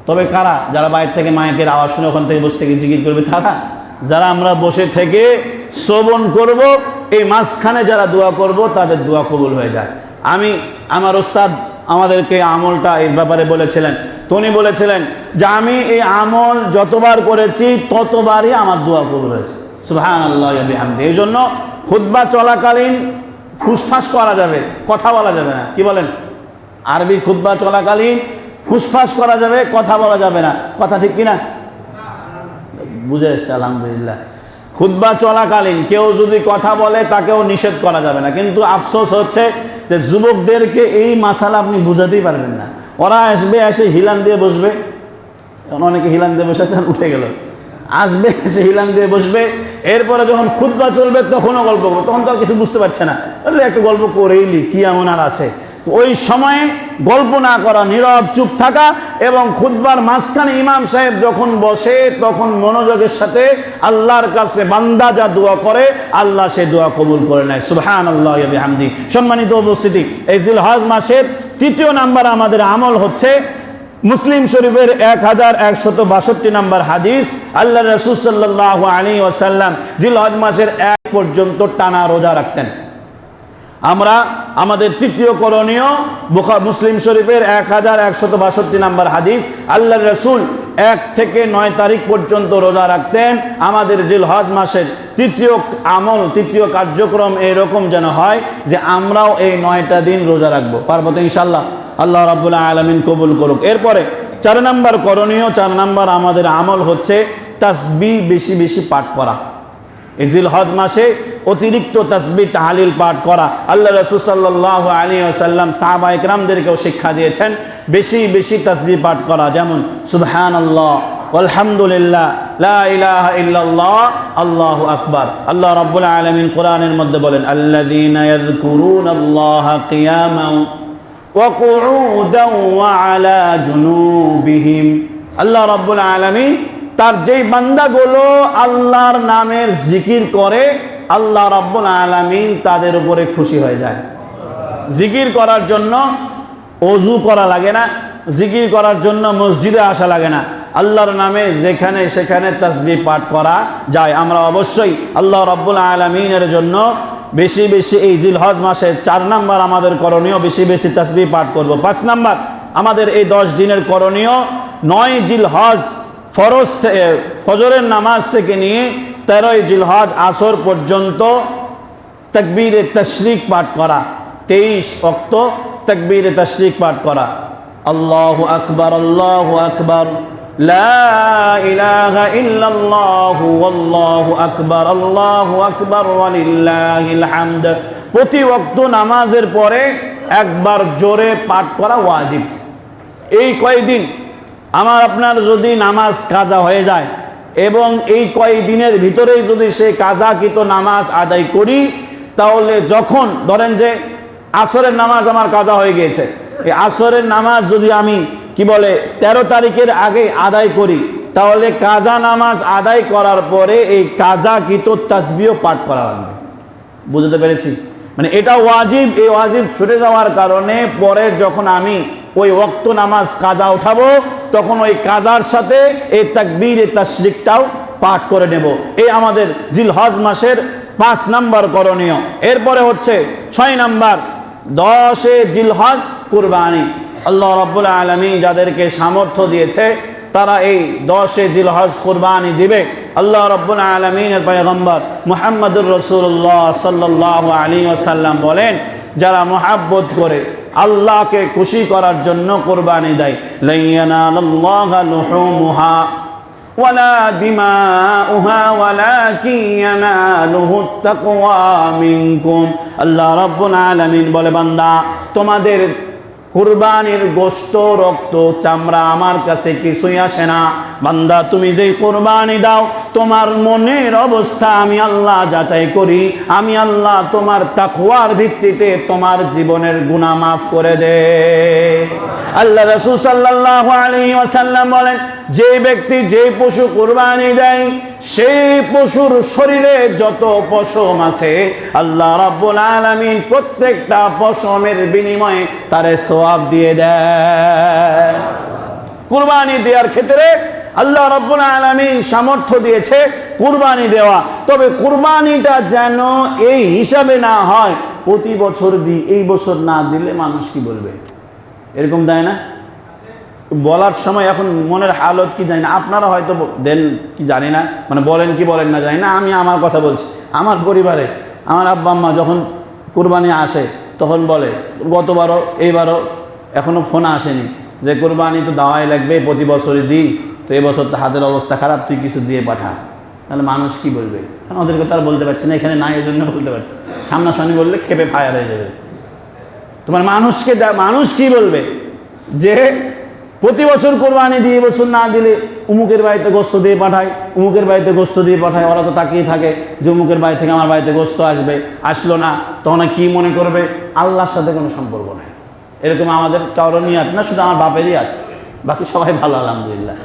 তবে কারা? যারা বাইরে থেকে মাইকের আওয়াজ শুনে ওখান থেকে বসে থেকে জিকির করবে তারা, যারা আমরা বসে থেকে শ্রবণ করব, এই মাঝখানে যারা দোয়া করব তাদের দোয়া কবুল হয়ে যায়। আমার ওস্তাদ আমাদেরকে আমলটা এই ব্যাপারে বলেছিলেন, তো উনি বলেছিলেন যে আমি এই আমল যতবার করেছি ততবারই আমার দোয়া কবুল হয়েছে। সুবহানাল্লাহি ওয়া বিহামদিহি। এই জন্য খুতবা চলাকালীন ফুসফাস করা যাবে, কথা বলা যাবে না। কি বলেন? আরবি খুতবা চলাকালীন ফুসফাস করা যাবে, কথা বলা যাবে না। কথা ঠিক কিনা? বুঝে এসছে আলহামদুলিল্লাহ। খুতবা চলাকালীন কেউ যদি কথা বলে তাকেও নিষেধ করা যাবে না, কিন্তু আফসোস হচ্ছে যে যুবকদেরকে এই মাসালা আপনি বুঝাতেই পারবেন না। ওরা আসবে, এসে হিলান দিয়ে বসবে, অনেকে হিলান দিয়ে বসে আছেন, উঠে গেল, আসবে এসে হিলান দিয়ে বসবে, এরপরে যখন খুতবা চলবে তখনও গল্প করবে, তখন তো আর কিছু বুঝতে পারছে না, তাহলে একটু গল্প করেই নি, কি এমন আর আছে। ওই সময়ে গল্প না করা, নীরব চুপ থাকা, এবং খুতবার মাঝখানে ইমাম সাহেব যখন বসে তখন মনোযোগের সাথে আল্লাহর কাছে বান্দা যা দোয়া করে আল্লাহ সে দোয়া কবুল করে নেয়। সুবহানাল্লাহি ওয়া বিহামদিহি। সম্মানিত উপস্থিতি, এই জিলহজ মাসের 3য় নাম্বার আমাদের আমল হচ্ছে মুসলিম শরীফের 1162 নম্বর হাদিস, আল্লাহ রাসূল সাল্লাল্লাহু আলাইহি ওয়াসাল্লাম জিলহজ মাসের 1 পর্যন্ত টানা রোজা রাখতেন। আমরা আমাদের 3য় করণীয় মুসলিম শরীফের 1162 নম্বর হাদিস, আল্লাহ রাসূল 1 থেকে 9 তারিখ পর্যন্ত রোজা রাখতেন। আমাদের জিলহজ মাসের 3য় আমল, 3য় কার্যক্রম এরকম যেন হয় যে আমরাও এই 9টা দিন রোজা রাখবো। পারবো তো ইনশাআল্লাহ? আল্লাহ রাব্বুল আলামিন কবুল করুক। এরপরে 4 নম্বর করণীয়, 4 নম্বর আমাদের আমল হচ্ছে তাসবিহ বেশি বেশি পাঠ করা। এই জিলহজ মাসে অতিরিক্ত তাসবিহ তাহলিল পাঠ করা। আল্লাহ রাসূল সাল্লাল্লাহু আলাইহি ওয়াসাল্লাম সাহাবা ইকরামদেরকেও শিক্ষা দিয়েছেন বেশি বেশি তাসবিহ পাঠ করা, যেমন সুবহানাল্লাহ, আলহামদুলিল্লাহ, লা ইলাহা ইল্লাল্লাহ, আল্লাহু আকবার। আল্লাহ রাব্বুল আলামিন কোরআনের মধ্যে বলেন, আল্লাযীনা ইয়াযকুরুনাল্লাহা কিয়ামান ওয়া কুউদান ওয়া আলা জুনুবিহিম। আল্লাহ রাব্বুল আলামিন তার যেই বান্দাগুলো আল্লাহর নামের জিকির করে, আল্লাহ রাব্বুল আলামিন তাদের উপরে খুশি হয়ে যায়। জিকির করার জন্য ওযু করা লাগে না, জিকির করার জন্য মসজিদে আসা লাগে না, আল্লাহর নামে যেখানে সেখানে তাসবিহ পাঠ করা যায়। আমরা অবশ্যই আল্লাহ রাব্বুল আলামিনের জন্য বেশি বেশি এই জিলহজ মাসে 4 নাম্বার আমাদের করণীয়, বেশি বেশি তাসবিহ পাঠ করব। 5 নাম্বার আমাদের এই 10 দিনের করণীয়, 9 জিলহজ ফজরের নামাজ থেকে নিয়ে 13 জিলহজ আসর পর্যন্ত তাকবীরে তাশরিক পাঠ করা, 23 ওয়াক্ত তাকবীরে তাশরিক পাঠ করা। আল্লাহু আকবার, আল্লাহু আকবার, লা ইলাহা ইল্লাল্লাহু আল্লাহু আকবার, আল্লাহু আকবার ওয়া লিল্লাহিল হামদ। প্রতি ওয়াক্ত নামাজের পরে একবার জোরে পাঠ করা ওয়াজিব। এই কয়েকদিন আমার আপনার যদি নামাজ কাজা হয়ে যায় এবং এই কয়েকদিনের ভিতরেই যদি সেই কাজাকৃত নামাজ আদায় করি, তাহলে যখন ধরেন যে আসরের নামাজ আমার কাজা হয়ে গিয়েছে, এই আসরের নামাজ যদি আমি 13 তারিখের আগে আদায় করি, তাহলে কাজা নামাজ আদায় করার পরে এই কাজাকৃত তাসবিহ পাঠ করা লাগবে। বুঝতে পেরেছি? মানে এটা ওয়াজিব। এই ওয়াজিব ছুটে যাওয়ার কারণে পরে যখন আমি ওই ওয়াক্ত নামাজ কাজা উঠাবো, তখন ওই কাজার সাথে এই তাকবীরে তাশরিকটাও পাঠ করে নেব। এই আমাদের জিলহজ মাসের 5 নাম্বার করণীয়। এরপরে হচ্ছে 6 নাম্বার, 10 জিলহজ কুরবানি। আল্লাহ রাব্বুল আলামিন যাদেরকে সামর্থ্য দিয়েছে তারা এই 10 জিলহজ কুরবানি দিবে। আল্লাহ রাব্বুল আলামিনের পয়গম্বর মুহাম্মদুর রাসূলুল্লাহ সাল্লাল্লাহু আলাইহি ওয়াসাল্লাম বলেন, যারা মুহাব্বত করে আল্লাহকে খুশি করার জন্য কুরবানি দেয়, লা ইয়ানালুল্লাহা লুহুমুহা ওয়ালা দিমাউহা ওয়ালাকিন ইয়ানালুহুত তাকওয়া মিনকুম। আল্লাহ রাব্বুল আলামিন বলে, বান্দা তোমাদের কুরবানির গোশত, রক্ত, চামড়া আমার কাছে কিছুই আসে না। বান্দা তুমি যেই কুরবানি দাও, তোমার মনের অবস্থা আমি আল্লাহ যাচাই করি। আমি আল্লাহ তোমার তাকওয়ার ভিত্তিতে তোমার জীবনের গুনাহ মাফ করে দে। আল্লাহ রাসূল সাল্লাল্লাহু আলাইহি ওয়াসাল্লাম বলেন, যে ব্যক্তি যে পশু কুরবানি দেয়, সেই পশুর শরীরে যত পশম আছে, আল্লাহ রাব্বুল আলামিন প্রত্যেকটা পশমের বিনিময়ে তারে সওয়াব দিয়ে দেয়। কুরবানি দেওয়ার ক্ষেত্রে আল্লাহ রাব্বুল আলামিন সামর্থ্য দিয়েছে কুরবানি দেওয়া, তবে কুরবানিটা যেন এই হিসাবে না হয় প্রতি বছর দিই, এই বছর না দিলে মানুষ কি বলবে, এরকম দেয় না? বলার সময় এখন মনের হালত কি জানি না, আপনারা হয়তো দেন কি জানি না, মানে বলেন কি বলেন না জানি না। আমি আমার কথা বলছি, আমার পরিবারে আমার আব্বা আম্মা যখন কুরবানি আসে তখন বলে, গতবারও এইবারও এখনও ফোন আসেনি যে কুরবানি তো দেওয়াই লাগবে, প্রতি বছরই দিই, তো এবছর তো হাতের অবস্থা খারাপ, তুই কিছু দিয়ে পাঠা। তাহলে মানুষ কি বলবে? কারণ ওদেরকে তো আর বলতে পারছি না, এখানে নাই, এই জন্য বলতে পারছি। সামনাসামনি বললে খেপে ফায়ার হয়ে যাবে। তোমার মানুষ কি বলবে যে প্রতি বছর কোরবানি দিয়ে বছর না দিলে উমুকের বাড়িতে গোস্ত দিয়ে পাঠায়, উমুকের বাড়িতে গোস্ত দিয়ে পাঠায়। ওরা তো তাকিয়ে থাকে যে উমুকের বাড়ি থেকে আমার বাড়িতে গোস্ত আসবে, আসলো না, তখন কি মনে করবে? আল্লাহর সাথে কোনো সম্পর্ক নেই। এরকম আমাদের কারো নিয়াত না, শুধু আমার বাপেরই আছে, বাকি সবাই ভালো আলহামদুলিল্লাহ।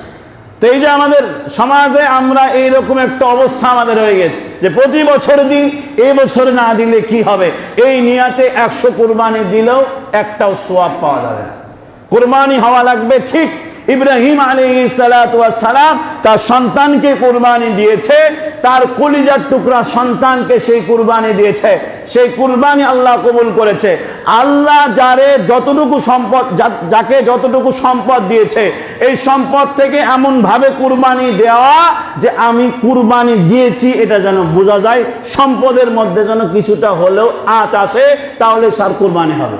তো এই যে আমাদের সমাজে আমরা এইরকম একটা অবস্থা আমাদের হয়ে গেছে যে প্রতি বছর দিই, এই বছর না দিলে কি হবে, এই নিয়াতে 100 কুরবানি দিলেও একটাও সওয়াব পাওয়া যাবে না। কুরবানি হওয়া লাগবে ঠিক ইব্রাহিম আলাইহিস সালাতু ওয়াস সালাম তার সন্তানকে কুরবানি দিয়েছে, তার কলিজার টুকরা সন্তানকে সেই কুরবানি দিয়েছে, সেই কুরবানি আল্লাহ কবুল করেছে। আল্লাহ যাকে যতটুকু সম্পদ দিয়েছে, এই সম্পদ থেকে এমন ভাবে কুরবানি দেওয়া যে আমি কুরবানি দিয়েছি এটা যেন বোঝা যায়, সম্পদের মধ্যে যেন কিছুটা হলেও আঁচ আসে, তাহলে তার কুরবানি হবে।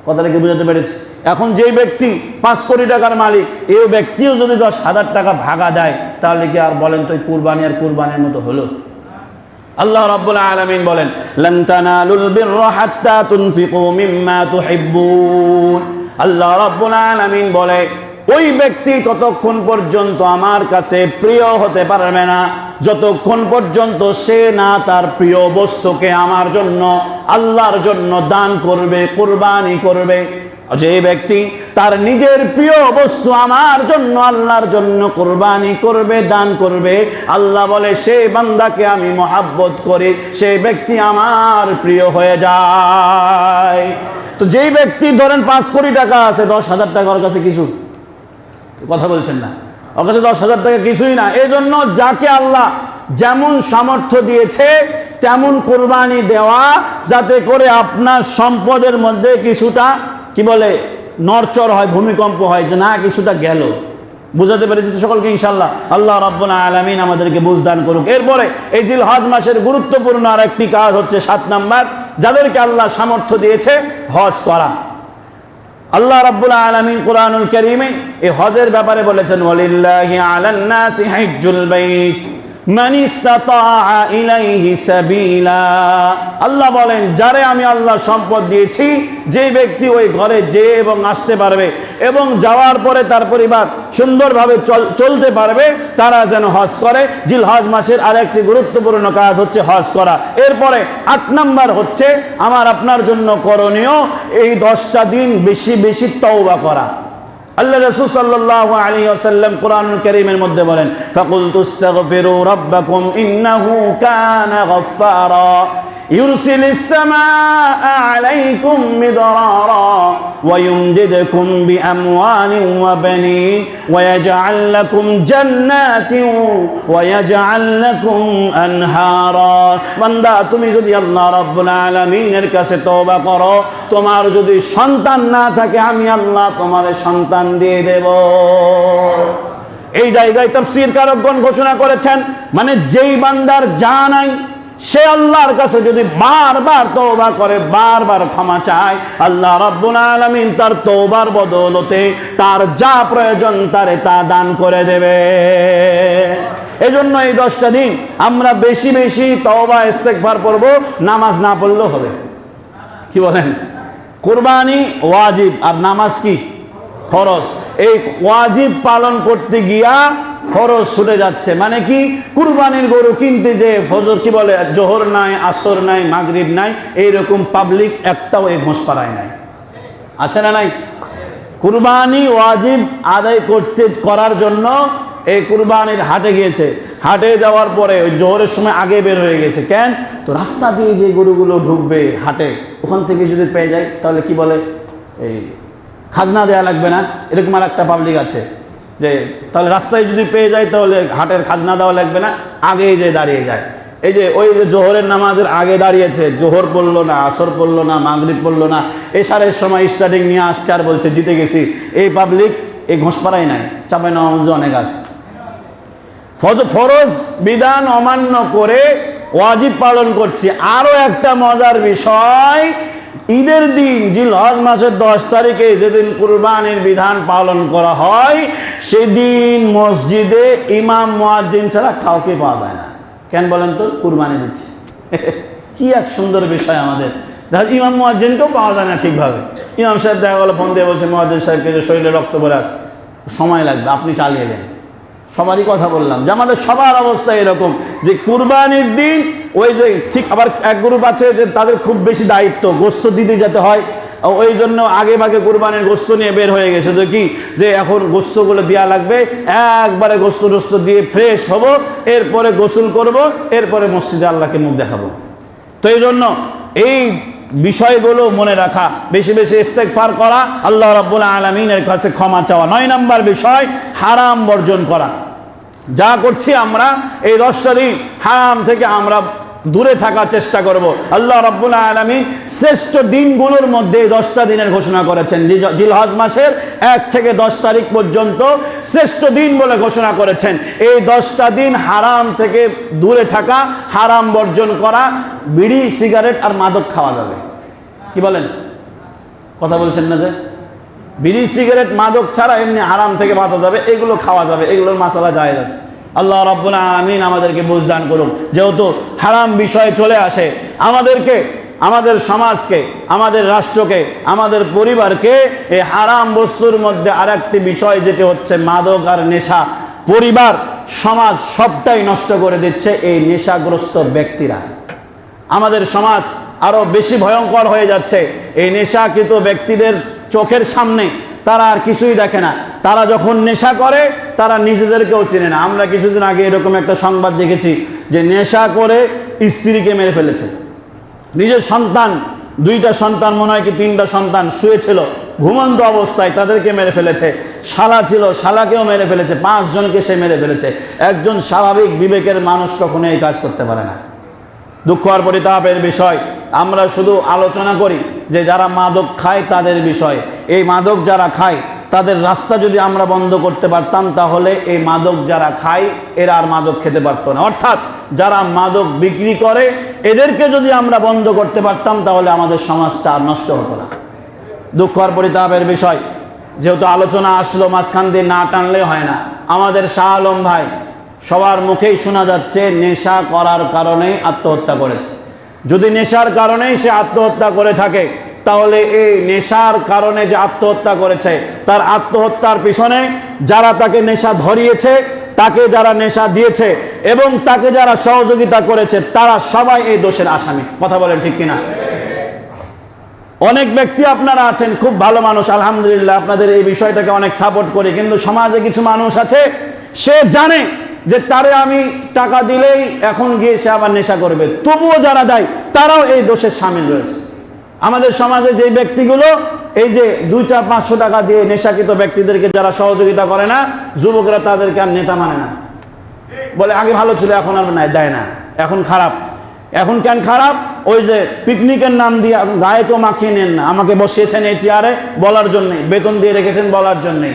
কথাটা কি বুঝাতে পেরেছি? এখন যেই ব্যক্তি 5 কোটি টাকার মালিক, এই ব্যক্তিও যদি 10,000 টাকা ভাগা দেয়, তাহলে কি আর বলেন তো কুরবানি আর কুরবানির মতো হলো? আল্লাহ রাব্বুল আলামিন বলেন, লান তানালুল বিররা হাত্তা তুনফিকু মিম্মা তুহিব্বুন। আল্লাহ রাব্বুল আলামিন বলে, ওই ব্যক্তি ততক্ষণ পর্যন্ত আমার কাছে প্রিয় হতে পারবে না যতক্ষণ পর্যন্ত সে না তার প্রিয় বস্তুকে আমার জন্য, আল্লাহর জন্য দান করবে, কুরবানি করবে। যে ব্যক্তি তার নিজের প্রিয় বস্তু আমার জন্য, আল্লাহর জন্য কুরবানি করবে, দান করবে, আল্লাহ বলে সেই বান্দাকে আমি মহাব্বত করি, সেই ব্যক্তি আমার প্রিয় হয়ে যায়। তো যেই ব্যক্তি ধরেন 5 কোটি টাকা আছে, 10,000 টাকা ওর কাছে কিছু, কথা বলছেন না, ওর কাছে 10,000 টাকা কিছুই না। এই জন্য যাকে আল্লাহ যেমন সামর্থ্য দিয়েছে তেমন কুরবানি দেওয়া, যাতে করে আপনার সম্পদের মধ্যে কিছুটা কি বলে নড়চড় হয়, ভূমিকম্প হয়, যে না কিছুটা গেল। বুঝাতে পেরেছি তো সকলকে ইনশাআল্লাহ? আল্লাহ রাব্বুল আলামিন আমাদেরকে বুঝদান করুক। এরপরে এই জিলহজ মাসের গুরুত্বপূর্ণ আর একটি কাজ হচ্ছে 7 নাম্বার, যাদেরকে আল্লাহ সামর্থ্য দিয়েছে হজ করা। আল্লাহ রাব্বুল আলামিন কুরআনুল কারীমে এই হজের ব্যাপারে বলেছেন, ওয়ালিল্লাহি আলান নাসি হিজ্জুল বাইত মান ইসতাতাআ ইলাইহি সাবিলা। আল্লাহ বলেন, যারে আমি আল্লাহ সম্পদ দিয়েছি, যে ব্যক্তি ওই ঘরে যেয়ে এবং আসতে পারবে এবং যাওয়ার পরে তার পরিবার সুন্দরভাবে চলতে পারবে, তারা যেন হজ করে। জিলহজ মাসের আরেকটি গুরুত্বপূর্ণ কাজ হচ্ছে হজ করা। এরপরে 8 নাম্বার হচ্ছে আমার আপনার জন্য করণীয় এই 10টা দিন বেশি বেশি তওবা করা। আল্লাহ রাসূল সাল্লাল্লাহু আলাইহি ওয়াসাল্লাম কুরআনুল কারীমের মধ্যে বলেন, ফাকুলতু আস্তাগফিরু রাব্বাকুম ইন্নাহু কানা গাফফারা ইউরসিলিস সামাআ আলাইকুম মিদরারা ওয়া ইউমদিদকুম বিআমওয়ালিন ওয়া বানিন ওয়া ইয়াজআল লাকুম জান্নাতিন ওয়া ইয়াজআল লাকুম আনহারা। বান্দা, তুমি যদি আল্লাহ রাব্বুল আলামিনের কাছে তওবা করো, তোমার যদি সন্তান না থাকে আমি আল্লাহ তোমার সন্তান দিয়ে দেব। এই জায়গায় তাফসীর কারকগণ ঘোষণা করেছেন, মানে যেই বান্দার যা নাই সে আল্লাহর কাছে যদি বারবার তওবা করে, বারবার ক্ষমা চায়, আল্লাহ রাব্বুল আলামিন তার তওবার বদৌলতে তার যা প্রয়োজন তারে তা দান করে দেবে। এজন্য এই 10টা দিন আমরা বেশি বেশি তওবা ইস্তেগফার করব, নামাজ না পড়লেও হবে। কি বলেন? কুরবানি ওয়াজিব আর নামাজ কি ফরজ। এই ওয়াজিব পালন করতে গিয়া ফরজ ছুটে যাচ্ছে। মানে কি, কুরবানির গরু কিনতে যে ফজর কি বলে জোহর নাই, আসর নাই, মাগরিব নাই, এইরকম পাবলিক একটাও এই ঘোষপাড়ায় নাই, আছে না নাই? কুরবানি ওয়াজিব আদায় করার জন্য এই কুরবানির হাটে গিয়েছে, হাটে যাওয়ার পরে ওই জোহরের সময় আগে বের হয়ে গেছে। কেন? তো রাস্তা দিয়ে যে গরুগুলো ঢুকবে হাটে, ওখান থেকে যদি পেয়ে যায় তাহলে কি বলে এই খাজনা দেয়া লাগবে না, এরকম আর একটা পাবলিক আছে যে তাহলে রাস্তায় যদি পেয়ে যায় তাহলে হাটের খাজনা দেওয়া লাগবে না, আগেই যে দাঁড়িয়ে যায়। এই যে ওই যে জোহরের নামাজের আগে দাঁড়িয়েছে, জোহর পড়লো না, আসর পড়লো না, মাগরিব পড়লো না, এশারের সময় স্টার্টিং নিয়ে আসছে আর বলছে জিতে গেছি। এই পাবলিক এই ঘোষপাড়াই নাই, চাঁপাইনবাবগঞ্জে অনেক আছে। ফরজ বিধান অমান্য করে ওয়াজিব পালন করছি। আরো একটা মজার বিষয়, ঈদের দিন জিলহজ মাসের 10 তারিখে যেদিন কুরবানির বিধান পালন করা হয়, সেদিন মসজিদে ইমাম মুয়াজ্জিন ছাড়া কাউকে পাওয়া যায় না। কেন বলেন তো? কুরবানি দিচ্ছে। কি এক সুন্দর বিষয় আমাদের। ইমাম মুয়াজ্জিনকেও পাওয়া যায় না ঠিকভাবে। ইমাম সাহেব দেখা গেলো ফোন দিয়ে বলছে মুয়াজ্জিন সাহেবকে যে শরীরে রক্ত বলে আসে, সময় লাগবে, আপনি চালিয়ে দেন। সবারই কথা বললাম যে আমাদের সবার অবস্থা এরকম যে কুরবানির দিন ওই যে ঠিক আবার এক গ্রুপ আছে যে তাদের খুব বেশি দায়িত্ব, গোস্ত দিতে যেতে হয়, ওই জন্য আগে ভাগে কুরবানির গোস্ত নিয়ে বের হয়ে গেছে। তো কি যে এখন গোস্তগুলো দেওয়া লাগবে, একবারে গোস্ত টোস্ত দিয়ে ফ্রেশ হব, এরপরে গোসল করব, এরপরে মসজিদে আল্লাহকে মুখ দেখাবো। তো এই জন্য এই বিষয়গুলো মনে রাখা, বেশি বেশি ইস্তেগফার করা, আল্লাহ রাব্বুল আলামিনের কাছে ক্ষমা চাওয়া। 9 নাম্বার বিষয় হারাম বর্জন করা। যা করছি আমরা এই 10টা দিন হারাম থেকে আমরা দূরে থাকার চেষ্টা করব। আল্লাহ রাব্বুল আলামিন শ্রেষ্ঠ দিনগুলোর মধ্যে 10টা দিনের ঘোষণা করেছেন। জিলহজ মাসের 1 থেকে 10 তারিখ পর্যন্ত শ্রেষ্ঠ দিন বলে ঘোষণা করেছেন। এই 10টা দিন হারাম থেকে দূরে থাকা, হারাম বর্জন করা। বিড়ি, সিগারেট আর মাদক খাওয়া যাবে। কি বলেন? কথা বলছেন না যে বিড়ি, সিগারেট, মাদক ছাড়া এমনি হারাম থেকে বাঁচা যাবে, এগুলো খাওয়া যাবে, এগুলোর মাসালা জায়েজ আছে। আল্লাহ রাব্বুল আলামিন আমাদেরকে বুঝদান করুন। যেহেতু হারাম বিষয় চলে আসে, আমাদেরকে, আমাদের সমাজকে, আমাদের রাষ্ট্রকে, আমাদের পরিবারকে এই হারাম বস্তুর মধ্যে আরেকটি বিষয় যেটি হচ্ছে মাদক আর নেশা, পরিবার সমাজ সবটাই নষ্ট করে দিচ্ছে এই নেশাগ্রস্ত ব্যক্তিরা। আমাদের সমাজ আরো বেশি ভয়ঙ্কর হয়ে যাচ্ছে এই নেশাকৃত ব্যক্তিদের চোখের সামনে। তারা আর কিছুই দেখে না, তারা যখন নেশা করে তারা নিজেদেরকেও চেনে না। আমরা কিছুদিন আগে এরকম একটা সংবাদ দেখেছি যে নেশা করে স্ত্রীকে মেরে ফেলেছে, নিজের সন্তান, 2টা সন্তান মনে হয় কি 3টা সন্তান শুয়েছিল ঘুমন্ত অবস্থায়, তাদেরকে মেরে ফেলেছে। শালা ছিল, শালাকেও মেরে ফেলেছে, 5 জনকে সে মেরে ফেলেছে। একজন স্বাভাবিক বিবেকের মানুষ কখনো এই কাজ করতে পারে না। দুঃখ আর পরিতাপের বিষয়, আমরা শুধু আলোচনা করি যে যারা মাদক খায় তাদের বিষয়। এই মাদক যারা খায় তাদের রাস্তা যদি আমরা বন্ধ করতে পারতাম, তাহলে এই মাদক যারা খায় এরা আর মাদক খেতে পারতো না। অর্থাৎ যারা মাদক বিক্রি করে এদেরকে যদি আমরা বন্ধ করতে পারতাম, তাহলে আমাদের সমাজটা আর নষ্ট হতো না। দুঃখ আর পরিতাপের বিষয়, যেহেতু আলোচনা আসলো মাঝখান দিয়ে না টানলে হয় না। আমাদের শাহ আলম ভাই, সবার মুখেই শোনা যাচ্ছে নেশা করার কারণেই আত্মহত্যা করেছে। যদি নেশার কারণেই সে আত্মহত্যা করে থাকে, তাহলে এই নেশার কারণে যে আত্মহত্যা করেছে, তার আত্মহত্যার পিছনে যারা তাকে নেশা ধরিয়েছে, তাকে যারা নেশা দিয়েছে এবং তাকে যারা সহযোগিতা করেছে, তারা সবাই এই দোষের আসামি। কথা বলেন ঠিক কিনা? অনেক ব্যক্তি আপনারা আছেন খুব ভালো মানুষ, আলহামদুলিল্লাহ, আপনাদের এই বিষয়টাকে অনেক সাপোর্ট করি। কিন্তু সমাজে কিছু মানুষ আছে, সে জানে যে তারে আমি টাকা দিলেই এখন গিয়ে সে আবার নেশা করবে, তবুও যারা দেয় তারাও এই দোষের সামিল রয়েছে। আমাদের সমাজে যে ব্যক্তিগুলো এই যে 200-500 টাকা দিয়ে নেশাকৃত ব্যক্তিদেরকে যারা সহযোগিতা করে না, যুবকরা তাদেরকে আর নেতা মানে না, বলে আগে ভালো ছিল এখন আর নাই, দেয় না, এখন খারাপ। এখন কেন খারাপ? ওই যে পিকনিকের নাম দিয়ে গায়ে তো মাখিয়ে নেন না, আমাকে বসিয়েছেন এই চেয়ারে বলার জন্যে, বেতন দিয়ে রেখেছেন বলার জন্যে।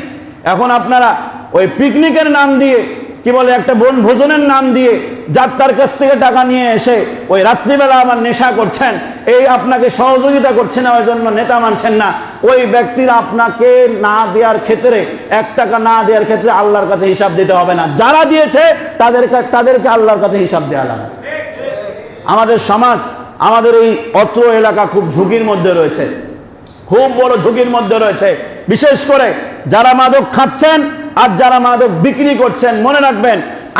এখন আপনারা ওই পিকনিকের নাম দিয়ে, কি বলে, একটা বনভোজনের নাম দিয়ে যার তার কাছ থেকে টাকা নিয়ে এসে ওই রাত্রিবেলা আমার নেশা করছেন, এই আপনাকে সহযোগিতা করছে না, ওই জন্য নেতা মানছেন না। ওই ব্যক্তির আপনাকে না দেওয়ার ক্ষেত্রে, 1 টাকা না দেওয়ার ক্ষেত্রে আল্লাহর কাছে হিসাব দিতে হবে না। যারা দিয়েছে তাদেরকে আল্লাহর কাছে হিসাব দেওয়া লাগবে। আমাদের সমাজ, আমাদের এই অত্র এলাকা খুব ঝুঁকির মধ্যে রয়েছে, খুব বড় ঝুঁকির মধ্যে রয়েছে। বিশেষ করে যারা মাদক খাচ্ছেন আর যারা মাদক বিক্রি করছেন, মনে রাখবেন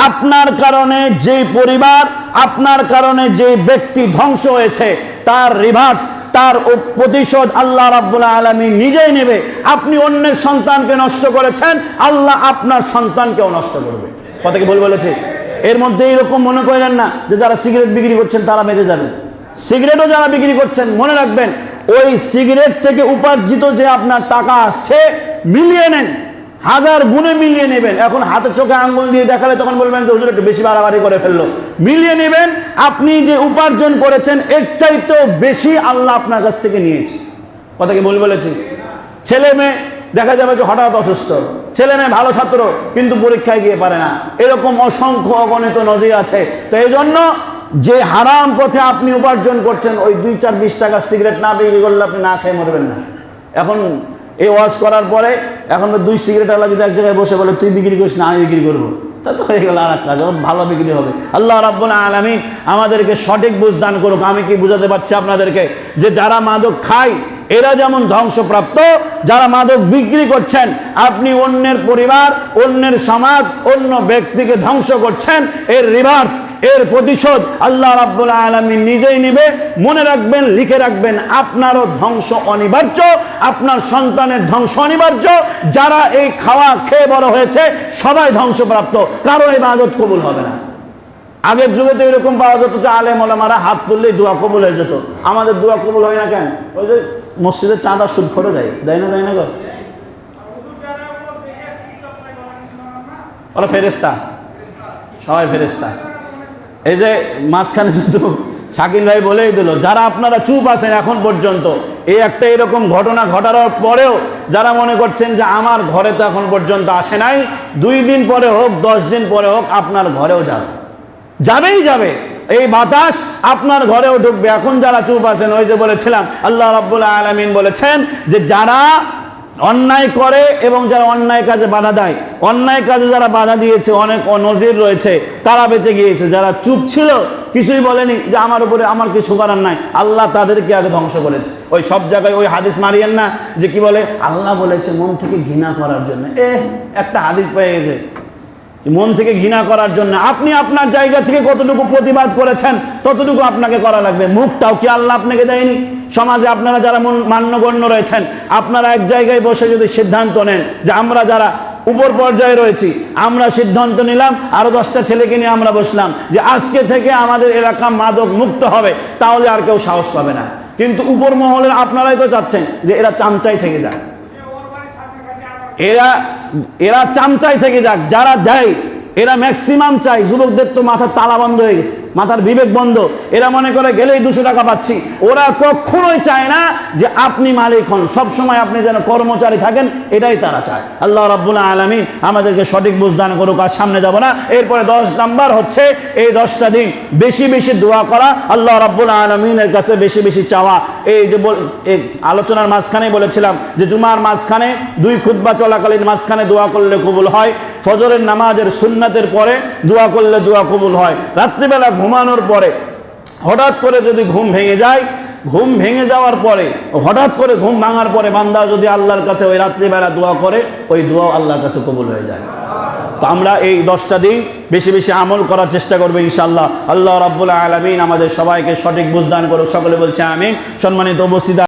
আপনার কারণে যে পরিবার, আপনার কারণে যে ব্যক্তি ধ্বংস হয়েছে, তার রিভার্স, তার প্রতিশোধ আল্লাহ রাব্বুল আলামিন নিজেই নেবে। আপনি অন্যের সন্তানকে নষ্ট করেছেন, আল্লাহ আপনার সন্তানকেও নষ্ট করবে। কথা কি ভুল বলেছে? এর মধ্যে এরকম মনে করেন না যে যারা সিগারেট বিক্রি করছেন তারা বেঁচে যাবেন। সিগারেটও যারা বিক্রি করছেন, মনে রাখবেন ওই সিগারেট থেকে উপার্জিত যে আপনার টাকা আসছে, মিলিয়ে নেন, 1000 গুণে মিলিয়ে নেবেন। এখন হাতে চোখে আঙ্গুল দিয়ে দেখালে তখন বলবেন যে হুজুর একটু বেশি বাড়াবাড়ি করে ফেললো। মিলিয়ে নেবেন, আপনি যে উপার্জন করেছেন এর চাইতেও বেশি আল্লাহ আপনার কাছ থেকে নিয়েছে। কথা কি ভুল বলেছি? ছেলে মেয়ে দেখা যাবে যে হঠাৎ অসুস্থ, ছেলে মেয়ে ভালো ছাত্র কিন্তু পরীক্ষায় গিয়ে পারে না, এরকম অসংখ্য অগণিত নজির আছে। তো এই জন্য যে হারাম পথে আপনি উপার্জন করছেন, ওই 2-4-20 টাকার সিগারেট না বিক্রি করলে আপনি না খেয়ে মরবেন না। এখন এই ওয়াজ করার পরে এখন 2 সিগারেট আলা যদি এক জায়গায় বসে বলে তুই বিক্রি করিস না, আমি বিক্রি করবো, তা তো হয়ে গেল আর এক কাজ, ভালো বিক্রি হবে। আল্লাহ রাব্বুল আলামিন আমাদেরকে সঠিক বুঝ দান করুক। আমি কি বুঝাতে পারছি আপনাদেরকে যে যারা মাদক খায় এরা যেমন ধ্বংসপ্রাপ্ত, যারা মাদক বিক্রি করছেন, আপনি অন্যের পরিবার, অন্যের সমাজ, অন্য ব্যক্তিকে ধ্বংস করছেন, এর রিভার্স, এর প্রতিশোধ আল্লাহ রাব্বুল আলামিন নিজেই নেবে। মনে রাখবেন, লিখে রাখবেন, আপনারও ধ্বংস অনিবার্য, আপনার সন্তানের ধ্বংস অনিবার্য। যারা এই খাওয়া খেয়ে বড় হয়েছে সবাই ধ্বংসপ্রাপ্ত, কারো ইবাদত কবুল হবে না। আগের যুগে তো এরকম পাওয়া যেত যে আলেম ওলামারা হাত তুললেই দোয়া কবুল হয়ে যেত। আমাদের দোয়া কবুল হয় না কেন? ওই যে মসজিদের চাঁদা সুদ করে দেয়, দেয় না, দেয় না গো, ওরা ফেরেস্তা, সবাই ফেরেস্তা। এই যে মাঝখানে শুধু শাকিল ভাই বলেই দিল, যারা আপনারা চুপ আছেন এখন পর্যন্ত, এই একটা এরকম ঘটনা ঘটার পরেও যারা মনে করছেন যে আমার ঘরে তো এখন পর্যন্ত আসে নাই, 2 দিন পরে হোক, 10 দিন পরে হোক, আপনার ঘরেও যাবে, যাবেই যাবে। এই বাতাস আপনার ঘরেও ঢুকবে। এখন যারা চুপ আছেন, ওই যে বলেছিলাম আল্লাহ রাব্বুল আলামিন বলেছেন যে যারা অন্যায় করে এবং যারা অন্যায় কাজে বাধা দেয়, অন্যায় কাজে যারা বাধা দিয়েছে অনেক নজির রয়েছে, তারা বেঁচে গিয়েছে। যারা চুপ ছিল, কিছুই বলেনি, যে আমার উপরে আমার কিছু করার নাই, আল্লাহ তাদেরকে আগে ধ্বংস করেছে। ওই সব জায়গায় ওই হাদিস মারিয়েন না যে কি বলে, আল্লাহ বলেছে মন থেকে ঘৃণা করার জন্য। একটা হাদিস পেয়ে গেছে মন থেকে ঘৃণা করার জন্য। আপনি আপনার জায়গা থেকে কতটুকু প্রতিবাদ করেছেন ততটুকু আপনাকে করা লাগবে। মুখটাও কি আল্লাহ আপনাকে দেয়নি? সমাজে আপনারা যারা মান্যগণ্য রয়েছেন, আপনারা এক জায়গায় বসে যদি সিদ্ধান্ত নেন যে আমরা যারা উপর পর্যায়ে রয়েছি, আমরা সিদ্ধান্ত নিলাম, আরো 10টা ছেলেকে নিয়ে আমরা বসলাম যে আজকে থেকে আমাদের এলাকা মাদক মুক্ত হবে, তাহলে আর কেউ সাহস পাবে না। কিন্তু উপর মহলের আপনারাই তো চাচ্ছেন যে এরা চামচাই থেকে যায়, এরা চামচাই থেকে যাক। যারা দেয় এরা ম্যাক্সিমাম চাই, যুবকদের তো মাথার তালা বন্ধ হয়ে গেছে, মাথার বিবেক বন্ধ। এরা মনে করে গেলেই 200 টাকা পাচ্ছি। ওরা কখনোই চায় না যে আপনি মালিক হন, সবসময় আপনি যেন কর্মচারী থাকেন, এটাই তারা চায়। আল্লাহ রাব্বুল আলামিন আমাদেরকে সঠিক বুঝ দান করুক। আর সামনে যাব না। এরপরে 10 নাম্বার হচ্ছে এই 10টা দিন বেশি বেশি দোয়া করা, আল্লাহ রাব্বুল আলামিনের কাছে বেশি বেশি চাওয়া। এই যে আলোচনার মাঝখানে বলেছিলাম যে জুমার মাঝখানে 2 খুতবা চলাকালীন মাঝখানে দোয়া করলে কবুল হয়, ফজরের নামাজের সুন্নাতের পরে দোয়া করলে দোয়া কবুল হয়, রাত্রিবেলা ঘুমানোর পরে হঠাৎ করে যদি ঘুম ভেঙে যায়, ঘুম ভেঙে যাওয়ার পরে হঠাৎ করে ঘুম ভাঙার পরে বান্দা যদি আল্লাহর কাছে ওই রাত্রিবেলা দোয়া করে, ওই দোয়া আল্লাহর কাছে কবুল হয়ে যায়। তো আমরা এই 10টা দিন বেশি বেশি আমল করার চেষ্টা করবো ইনশাআল্লাহ। আল্লাহ রাব্বুল আলামিন আমাদের সবাইকে সঠিক বুঝ দান করুক। সকলে বলছে আমিন। সম্মানিত উপস্থিতি।